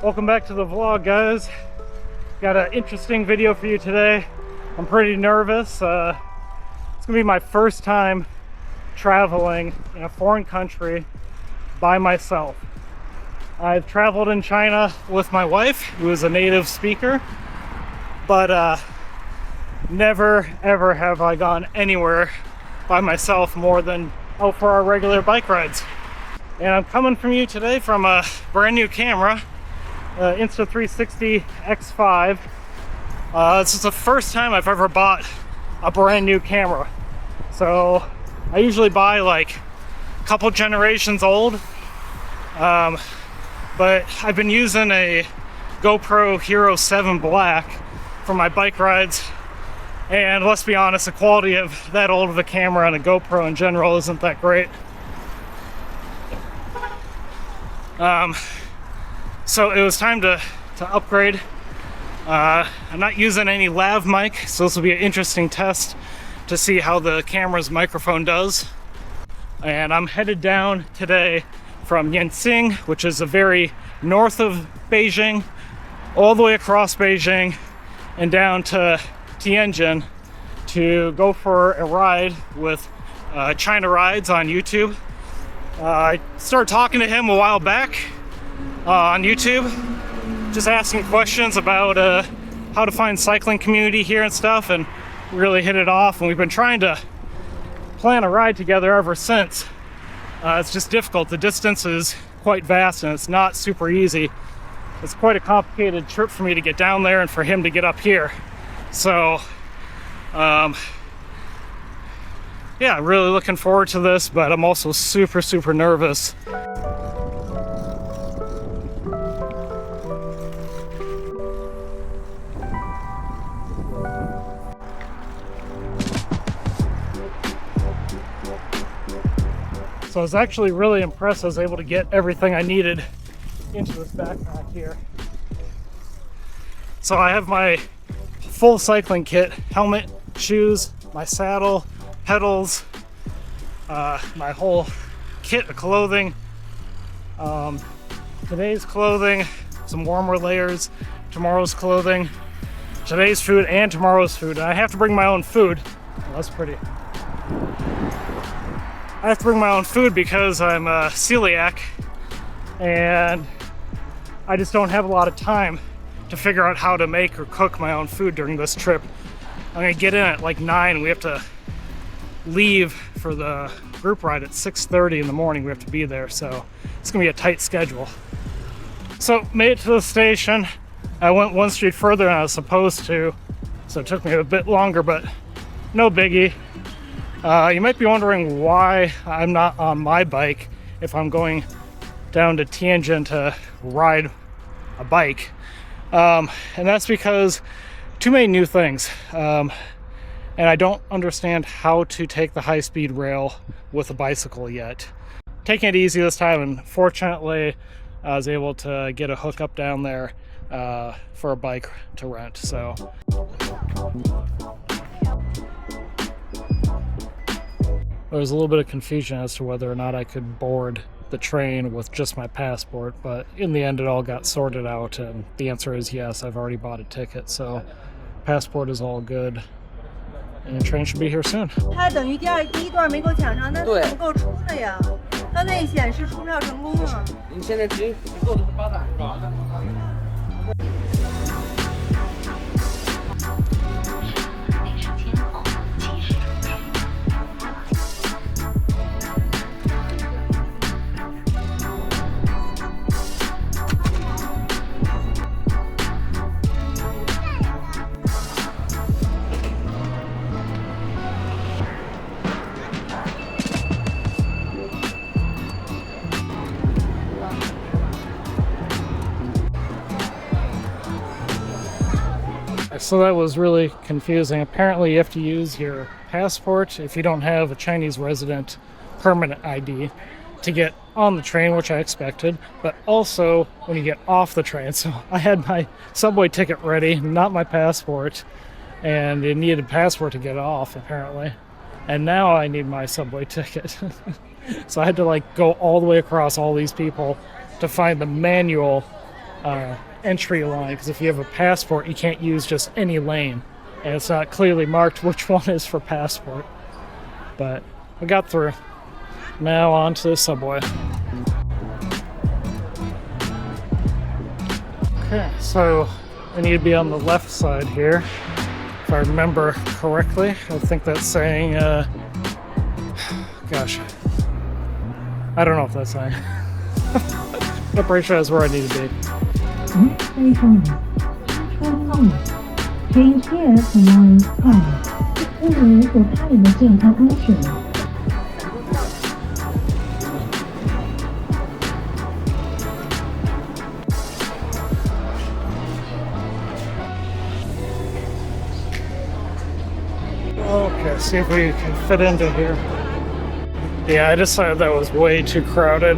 Welcome back to the vlog, guys. Got an interesting video for you today. I'm pretty nervous. It's gonna be my first time traveling in a foreign country by myself. I've traveled in China with my wife, who is a native speaker, but never ever have I gone anywhere by myself more than out for our regular bike rides. And I'm coming from you today from a brand new camera, Insta360 X5. This is the first time I've ever bought a brand new camera. So I usually buy like a couple generations old, but I've been using a GoPro Hero 7 Black for my bike rides, and let's be honest, the quality of that old of a camera and a GoPro in general isn't that great. So it was time to upgrade. I'm not using any lav mic, so this will be an interesting test to see how the camera's microphone does. And I'm headed down today from Tianjin, which is the very north of Beijing, all the way across Beijing and down to Tianjin to go for a ride with China Rides on YouTube. I started talking to him a while back on YouTube, just asking questions about how to find cycling community here and stuff, and really hit it off, and we've been trying to plan a ride together ever since. It's just difficult. The distance is quite vast and it's not super easy. It's quite a complicated trip for me to get down there and for him to get up here. So yeah, really looking forward to this, but I'm also super nervous. So I was actually really impressed. I was able to get everything I needed into this backpack here. So I have my full cycling kit: helmet, shoes, my saddle, pedals, my whole kit of clothing, today's clothing, some warmer layers, tomorrow's clothing, today's food, and tomorrow's food. And I have to bring my own food. Oh, that's pretty. I have to bring my own food because I'm a celiac and I just don't have a lot of time to figure out how to make or cook my own food during this trip. I'm gonna get in at like 9. We have to leave for the group ride at 6:30 in the morning. We have to be there, so it's gonna be a tight schedule. So made it to the station. I went one street further than I was supposed to, so it took me a bit longer, but no biggie. You might be wondering why I'm not on my bike if I'm going down to Tianjin to ride a bike. And that's because too many new things. And I don't understand how to take the high-speed rail with a bicycle yet. Taking it easy this time, and fortunately I was able to get a hookup down there for a bike to rent. So there was a little bit of confusion as to whether or not I could board the train with just my passport, but in the end it all got sorted out, and the answer is yes. I've already bought a ticket, so passport is all good, and the train should be here soon. 它等于第一段没够抢上，那不够出的呀。刚才显示出票成功了。你现在只够的是8单是吧？ So that was really confusing. Apparently you have to use your passport if you don't have a Chinese resident permanent ID to get on the train, which I expected, but also when you get off the train. So I had my subway ticket ready, not my passport, and you needed a passport to get off apparently. And now I need my subway ticket. So I had to like go all the way across all these people to find the manual entry line, because if you have a passport, you can't use just any lane, and it's not clearly marked which one is for passport. But we got through. Now on to the subway. Okay, so I need to be on the left side here, if I remember correctly. I think that's saying, gosh, I don't know if that's saying. I'm pretty sure that's where I need to be. Next station is Tianjin. Change here to line 5. 为了维护他人的健康安全。 Okay, see if we can fit into here. Yeah, I decided that was way too crowded.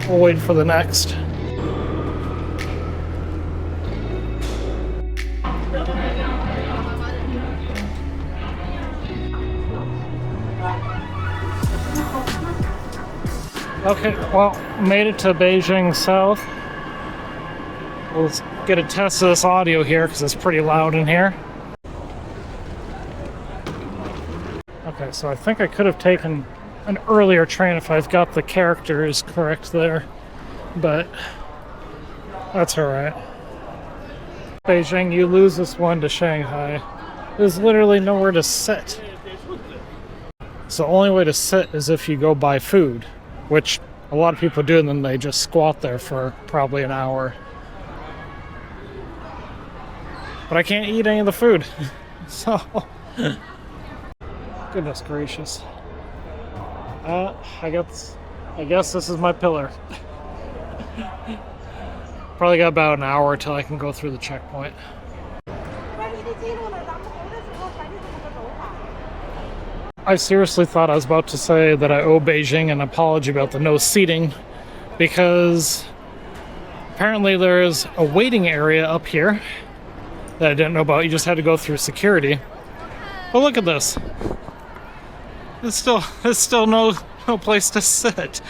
We'll wait for the next. Okay, well, made it to Beijing South. Let's get a test of this audio here because it's pretty loud in here. Okay, so I think I could have taken an earlier train if I've got the characters correct there, but that's alright. Beijing, you lose this one to Shanghai. There's literally nowhere to sit. So the only way to sit is if you go buy food, which a lot of people do, and then they just squat there for probably an hour. But I can't eat any of the food, so... Goodness gracious. I guess this is my pillar. Probably got about an hour till I can go through the checkpoint. I seriously thought I was about to say that I owe Beijing an apology about the no seating, because apparently there is a waiting area up here that I didn't know about. You just had to go through security. But look at this. There's still no place to sit.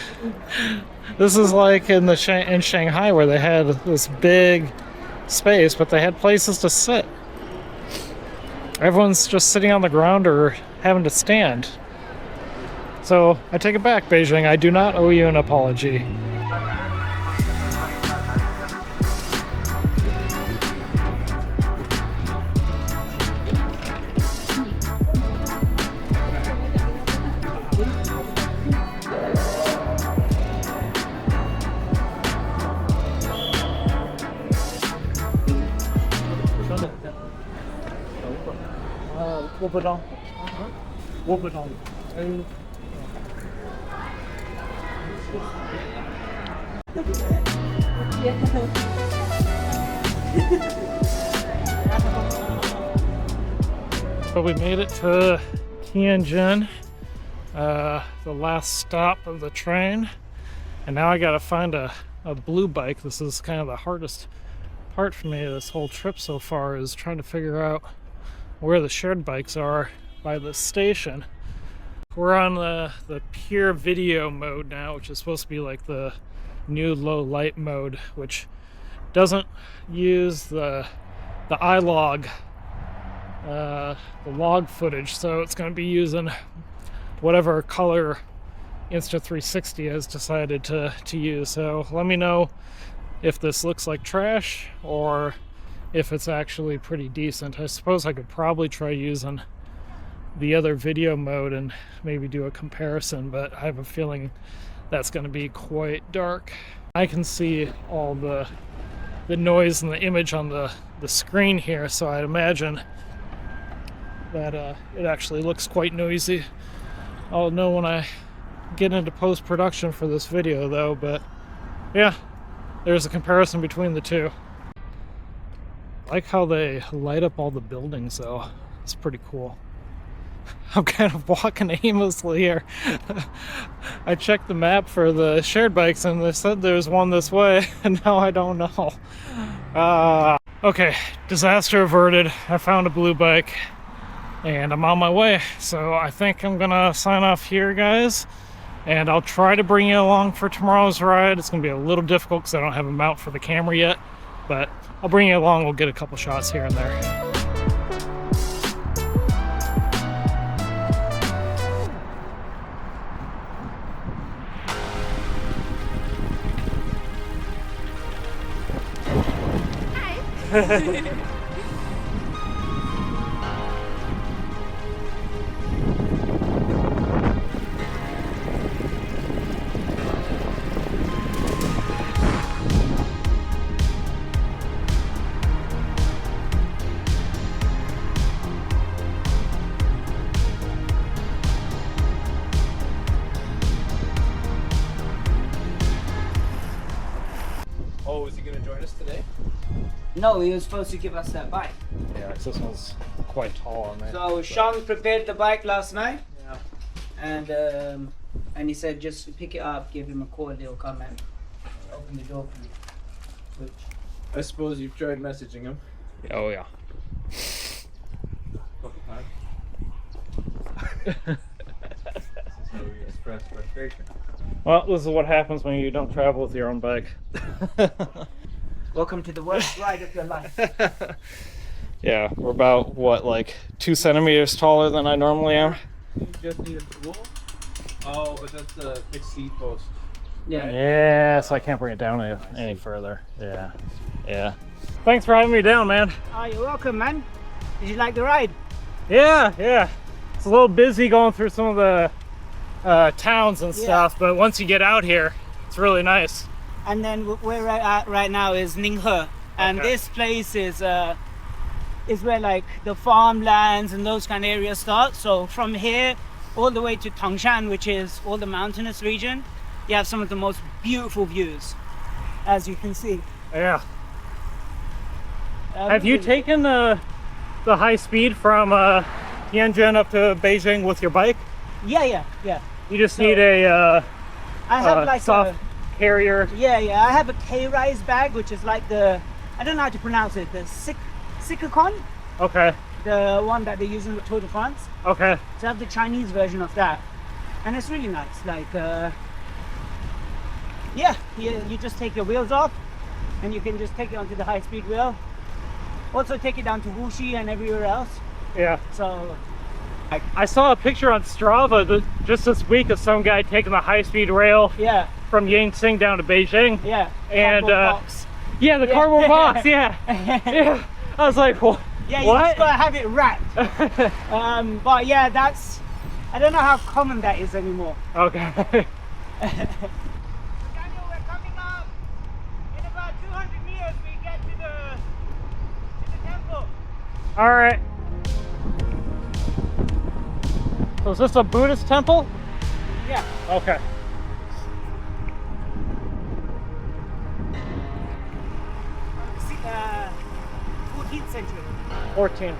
This is like in Shanghai where they had this big space, but they had places to sit. Everyone's just sitting on the ground or having to stand. So I take it back, Beijing. I do not owe you an apology. So we made it to Tianjin, the last stop of the train, and now I gotta find a blue bike. This is kind of the hardest part for me this whole trip so far, is trying to figure out where the shared bikes are by the station. We're on the pure video mode now, which is supposed to be like the new low light mode, which doesn't use the iLog, the log footage, so it's going to be using whatever color Insta360 has decided to use. So let me know if this looks like trash or if it's actually pretty decent. I suppose I could probably try using the other video mode and maybe do a comparison, but I have a feeling that's going to be quite dark. I can see all the noise and the image on the screen here, so I'd imagine that it actually looks quite noisy. I'll know when I get into post-production for this video though, but yeah, there's a comparison between the two. I like how they light up all the buildings though. It's pretty cool. I'm kind of walking aimlessly here. I checked the map for the shared bikes and they said there's one this way, and now I don't know. Okay, disaster averted. I found a blue bike and I'm on my way. So I think I'm gonna sign off here, guys, and I'll try to bring you along for tomorrow's ride. It's gonna be a little difficult because I don't have a mount for the camera yet, But I'll bring you along. We'll get a couple shots here and there. Oh, is he going to join us today? No, he was supposed to give us that bike. Yeah, this one's quite tall on there. So Sean prepared the bike last night, Yeah. and he said just pick it up, give him a call, he'll come and open the door for you. Which I suppose you've tried messaging him. Oh yeah. A couple times. This is how we express frustration. Well, this is what happens when you don't travel with your own bike. welcome to the worst ride of your life. Yeah, we're about, what, like 2 centimeters taller than I normally am? You just need a tool. Oh, but that's the fixed seat post. Yeah. Yeah, so I can't bring it down any further. Yeah, yeah. Thanks for having me down, man. Oh, you're welcome, man. Did you like the ride? Yeah, yeah. It's a little busy going through some of the towns and stuff, but once you get out here, it's really nice. And then where we're at right now is Ninghe, and Okay. this place is where like the farmlands and those kind of areas start. So from here all the way to Tangshan, which is all the mountainous region, you have some of the most beautiful views, as you can see. Yeah. Have you taken the high speed from Tianjin up to Beijing with your bike? Yeah. You just need a I have like soft carrier. I have a K-Rise bag, which is like the, I don't know how to pronounce it, the Sikakon, Okay, the one that they use in the Tour de France. okay. So I have the Chinese version of that, and it's really nice. Like, you just take your wheels off, and you can just take it onto the high-speed wheel. Also take it down to Wuxi and everywhere else. Yeah. So, I saw a picture on Strava just this week of some guy taking the high-speed rail yeah, from Yangtze down to Beijing. yeah. And, Cardboard box. Yeah, the cardboard box, yeah. Yeah. I was like, well, Yeah, you what? just gotta have it wrapped. But yeah, that's, I don't know how common that is anymore. Okay. Daniel, we're coming up. In about 200 meters, we get to the temple. All right. So is this a Buddhist temple? Yeah. Okay. See, 14th century. 14.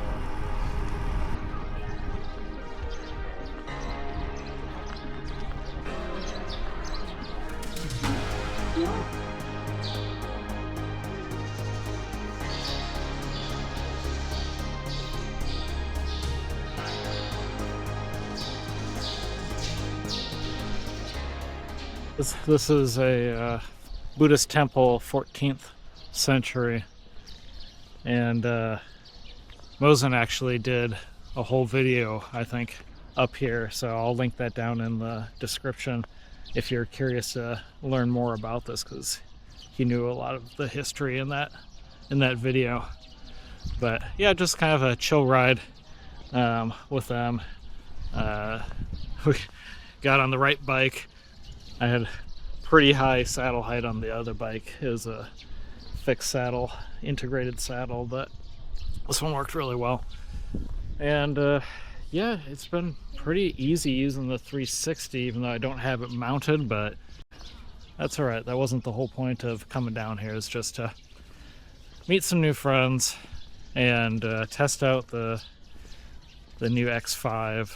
This is a Buddhist temple, 14th century, and Mosen actually did a whole video, I think, up here, so I'll link that down in the description if you're curious to learn more about this, because he knew a lot of the history in that video. But yeah, just kind of a chill ride with them. We got on the right bike. I had pretty high saddle height on the other bike. It was a fixed saddle, integrated saddle, but this one worked really well. And yeah, it's been pretty easy using the 360, even though I don't have it mounted, but that's all right. That wasn't the whole point of coming down here. It's just to meet some new friends and test out the new X5.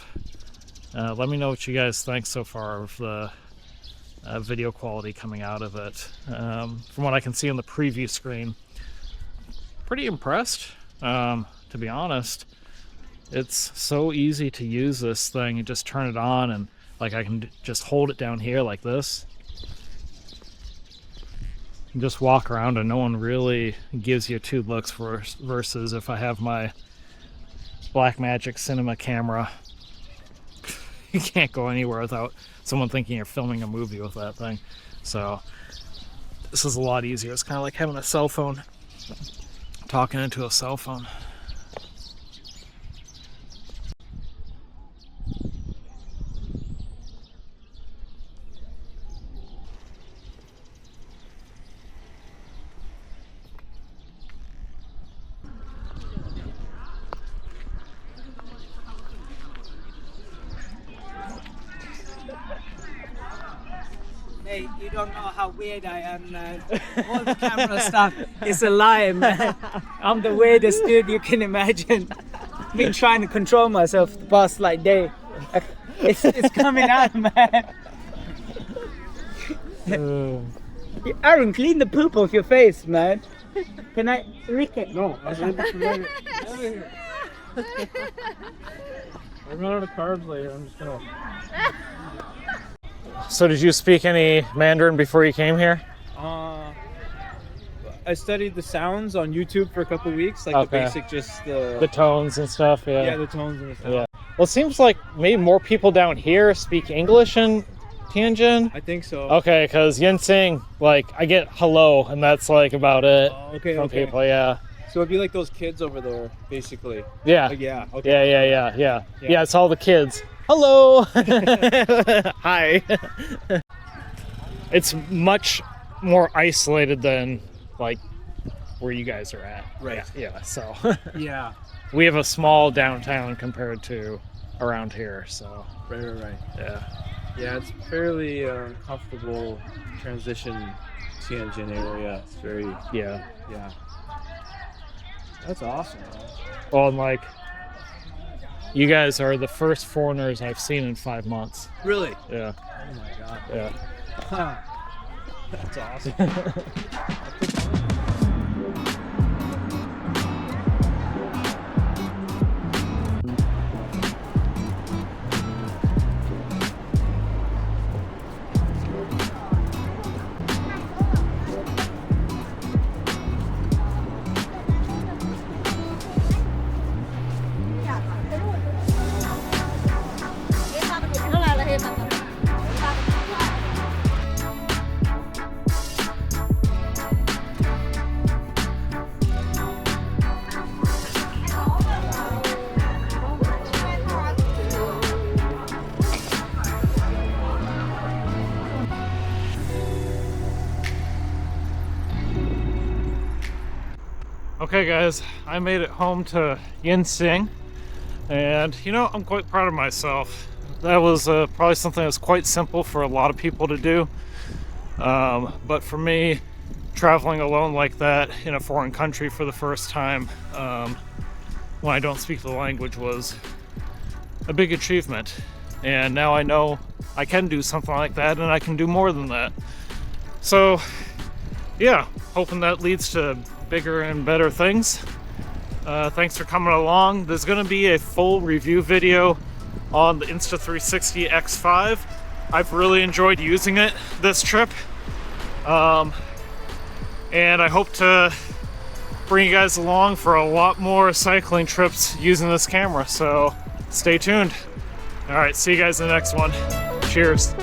Let me know what you guys think so far of the video quality coming out of it. From what I can see on the preview screen, pretty impressed, to be honest. It's so easy to use this thing. You just turn it on and like I can just hold it down here like this. and just walk around and no one really gives you two looks versus if I have my Blackmagic cinema camera. You can't go anywhere without someone thinking you're filming a movie with that thing. So this is a lot easier. It's kind of like having a cell phone, talking into a cell phone. Hey, you don't know how weird I am, man. All the camera stuff is a lie, man. I'm the weirdest dude you can imagine. Been trying to control myself the past like day. It's coming out, man. Aaron, clean the poop off your face, man. Can I lick it? No, I was able to let it. I run out of carbs later. I'm just gonna. So did you speak any Mandarin before you came here? I studied the sounds on YouTube for a couple weeks, like Okay. the basic, just The tones and stuff, yeah, the tones and the stuff. Yeah. Well, it seems like maybe more people down here speak English in Tianjin. I think so. Okay, because Yinsing, like, I get hello, and that's like about it Oh, okay, from okay. people. Yeah. So it'd be like those kids over there, basically. Yeah. Like, yeah. Okay. Yeah. Yeah, it's all the kids. Hello. Hi. It's much more isolated than like where you guys are at. Right. Yeah. So Yeah. we have a small downtown compared to around here. So Right. yeah. Yeah, it's fairly comfortable transition Tianjin area. It's very, Yeah. yeah. That's awesome, man. Well, and like you guys are the first foreigners I've seen in 5 months. Really? Yeah. Oh my god. Yeah. Huh. That's awesome. Okay guys, I made it home to Yinsing, and you know, I'm quite proud of myself. That was probably something that's quite simple for a lot of people to do, but for me, traveling alone like that in a foreign country for the first time, when I don't speak the language, was a big achievement. And now I know I can do something like that, and I can do more than that. So yeah, hoping that leads to bigger and better things. Thanks for coming along. There's going to be a full review video on the Insta360 X5. I've really enjoyed using it this trip, and I hope to bring you guys along for a lot more cycling trips using this camera, so stay tuned. All right, see you guys in the next one. Cheers.